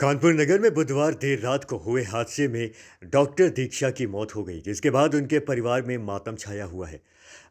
कानपुर नगर में बुधवार देर रात को हुए हादसे में डॉक्टर दीक्षा की मौत हो गई, जिसके बाद उनके परिवार में मातम छाया हुआ है।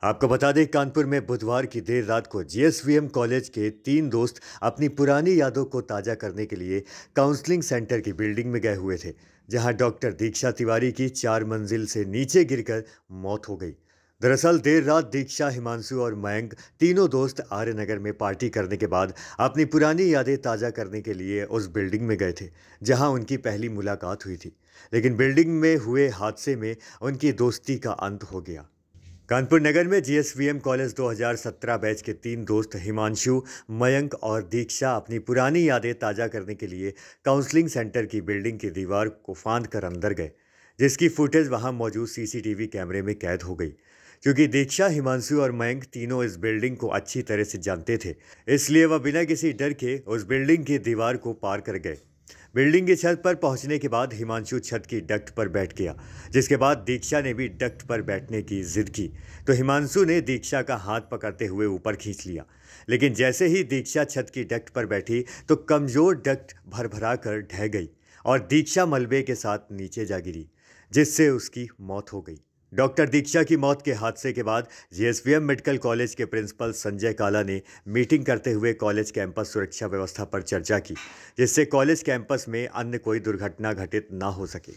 आपको बता दें, कानपुर में बुधवार की देर रात को जीएसवीएम कॉलेज के 3 दोस्त अपनी पुरानी यादों को ताज़ा करने के लिए काउंसलिंग सेंटर की बिल्डिंग में गए हुए थे, जहां डॉक्टर दीक्षा तिवारी की 4 मंजिल से नीचे गिरकर मौत हो गई। दरअसल देर रात दीक्षा, हिमांशु और मयंक तीनों दोस्त आर्यनगर में पार्टी करने के बाद अपनी पुरानी यादें ताज़ा करने के लिए उस बिल्डिंग में गए थे, जहां उनकी पहली मुलाकात हुई थी। लेकिन बिल्डिंग में हुए हादसे में उनकी दोस्ती का अंत हो गया। कानपुर नगर में जीएसवीएम कॉलेज 2017 बैच के 3 दोस्त हिमांशु, मयंक और दीक्षा अपनी पुरानी यादें ताज़ा करने के लिए काउंसलिंग सेंटर की बिल्डिंग की दीवार को फांद कर अंदर गए, जिसकी फुटेज वहां मौजूद सीसीटीवी कैमरे में कैद हो गई। क्योंकि दीक्षा, हिमांशु और मयंक तीनों इस बिल्डिंग को अच्छी तरह से जानते थे, इसलिए वह बिना किसी डर के उस बिल्डिंग की दीवार को पार कर गए। बिल्डिंग की छत पर पहुंचने के बाद हिमांशु छत की डक्ट पर बैठ गया, जिसके बाद दीक्षा ने भी डक्ट पर बैठने की जिद की, तो हिमांशु ने दीक्षा का हाथ पकड़ते हुए ऊपर खींच लिया। लेकिन जैसे ही दीक्षा छत की डक्ट पर बैठी तो कमजोर डक्ट भरभरा कर ढह गई और दीक्षा मलबे के साथ नीचे जा गिरी, जिससे उसकी मौत हो गई। डॉक्टर दीक्षा की मौत के हादसे के बाद जीएसवीएम मेडिकल कॉलेज के प्रिंसिपल संजय काला ने मीटिंग करते हुए कॉलेज कैंपस सुरक्षा व्यवस्था पर चर्चा की, जिससे कॉलेज कैंपस में अन्य कोई दुर्घटना घटित ना हो सके।